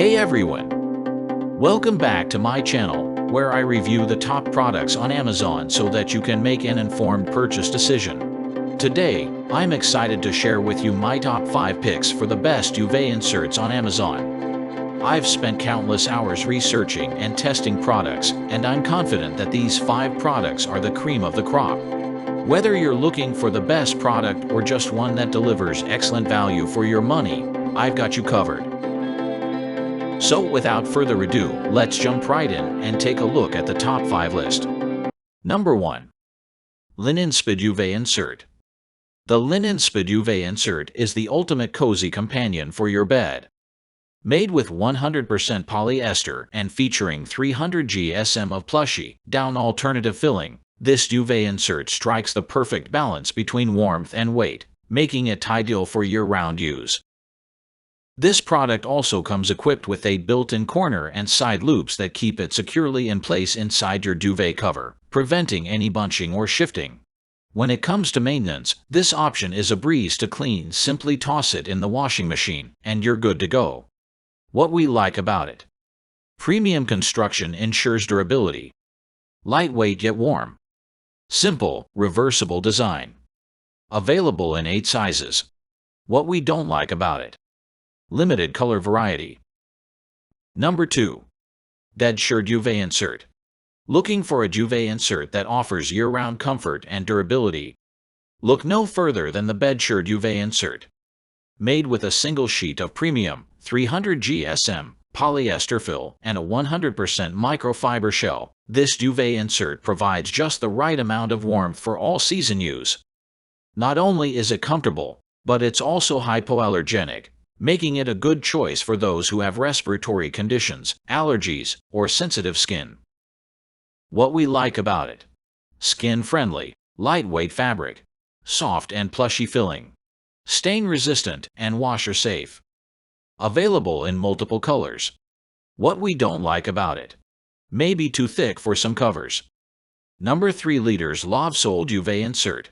Hey everyone! Welcome back to my channel, where I review the top products on Amazon so that you can make an informed purchase decision. Today, I'm excited to share with you my top 5 picks for the best duvet inserts on Amazon. I've spent countless hours researching and testing products, and I'm confident that these 5 products are the cream of the crop. Whether you're looking for the best product or just one that delivers excellent value for your money, I've got you covered. So without further ado, let's jump right in and take a look at the top 5 list. Number 1. Linen Spa Duvet Insert. The Linen Spa Duvet Insert is the ultimate cozy companion for your bed. Made with 100% polyester and featuring 300 GSM of plushy, down alternative filling, this duvet insert strikes the perfect balance between warmth and weight, making it ideal for year-round use. This product also comes equipped with a built-in corner and side loops that keep it securely in place inside your duvet cover, preventing any bunching or shifting. When it comes to maintenance, this option is a breeze to clean. Simply toss it in the washing machine, and you're good to go. What we like about it: premium construction ensures durability. Lightweight yet warm. Simple, reversible design. Available in 8 sizes. What we don't like about it: limited color variety. Number 2. Bedsure Duvet Insert. Looking for a duvet insert that offers year-round comfort and durability? Look no further than the Bedsure Duvet Insert. Made with a single sheet of premium, 300 GSM, polyester fill, and a 100% microfiber shell, this duvet insert provides just the right amount of warmth for all-season use. Not only is it comfortable, but it's also hypoallergenic, making it a good choice for those who have respiratory conditions, allergies, or sensitive skin. What we like about it: skin-friendly, lightweight fabric, soft and plushy filling, stain-resistant and washer-safe. Available in multiple colors. What we don't like about it: maybe too thick for some covers. Number 3. Liters Love Sole Duvet Insert.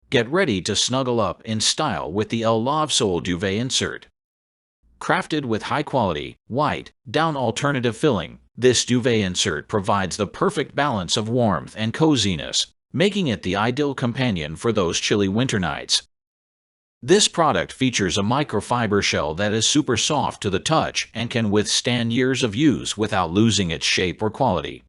Get ready to snuggle up in style with the Love Sole Duvet Insert. Crafted with high-quality, white, down alternative filling, this duvet insert provides the perfect balance of warmth and coziness, making it the ideal companion for those chilly winter nights. This product features a microfiber shell that is super soft to the touch and can withstand years of use without losing its shape or quality.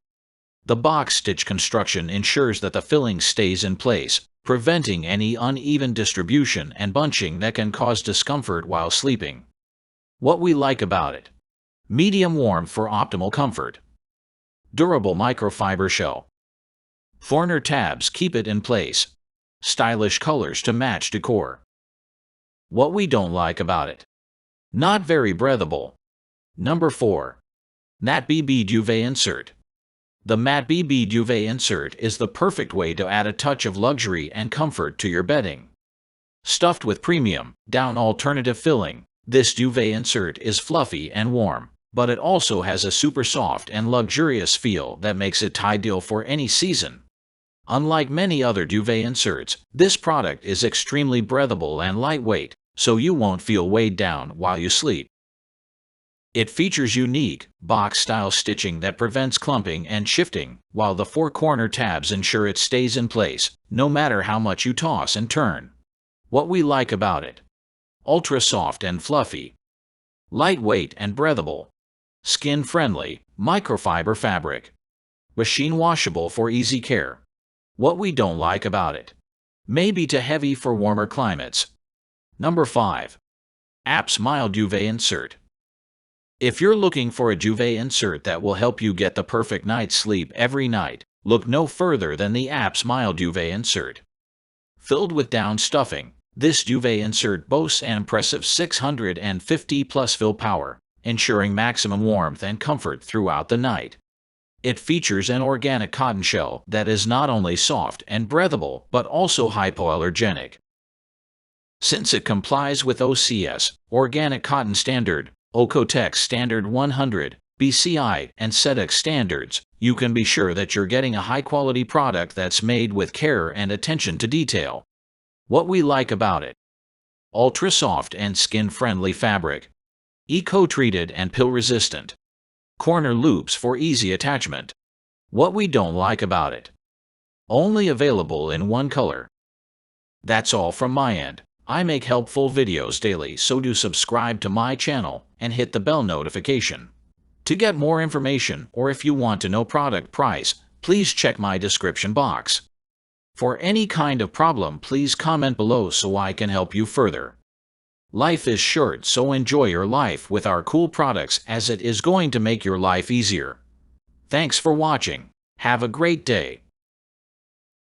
The box stitch construction ensures that the filling stays in place, preventing any uneven distribution and bunching that can cause discomfort while sleeping. What we like about it: medium warmth for optimal comfort. Durable microfiber shell. Corner tabs keep it in place. Stylish colors to match decor. What we don't like about it: not very breathable. Number 4. Matte BB Duvet Insert. The Matte BB Duvet Insert is the perfect way to add a touch of luxury and comfort to your bedding. Stuffed with premium, down alternative filling, this duvet insert is fluffy and warm, but it also has a super soft and luxurious feel that makes it ideal for any season. Unlike many other duvet inserts, this product is extremely breathable and lightweight, so you won't feel weighed down while you sleep. It features unique, box-style stitching that prevents clumping and shifting, while the 4 corner tabs ensure it stays in place, no matter how much you toss and turn. What we like about it: ultra soft and fluffy. Lightweight and breathable. Skin-friendly, microfiber fabric. Machine washable for easy care. What we don't like about it: maybe too heavy for warmer climates. Number 5. Apps Mild Duvet Insert. If you're looking for a duvet insert that will help you get the perfect night's sleep every night, look no further than the Apps Mild Duvet Insert. Filled with down stuffing, this duvet insert boasts an impressive 650+ fill power, ensuring maximum warmth and comfort throughout the night. It features an organic cotton shell that is not only soft and breathable but also hypoallergenic. Since it complies with OCS, Organic Cotton Standard, Ocotex Standard 100, BCI, and SEDEX standards, you can be sure that you're getting a high-quality product that's made with care and attention to detail. What we like about it: ultra soft and skin-friendly fabric. Eco-treated and pill-resistant. Corner loops for easy attachment. What we don't like about it. Only available in one color. That's all from my end. I make helpful videos daily, so do subscribe to my channel and hit the bell notification. To get more information, or if you want to know product price, please check my description box. For any kind of problem, please comment below so I can help you further. Life is short, so enjoy your life with our cool products, as it is going to make your life easier. Thanks for watching. Have a great day.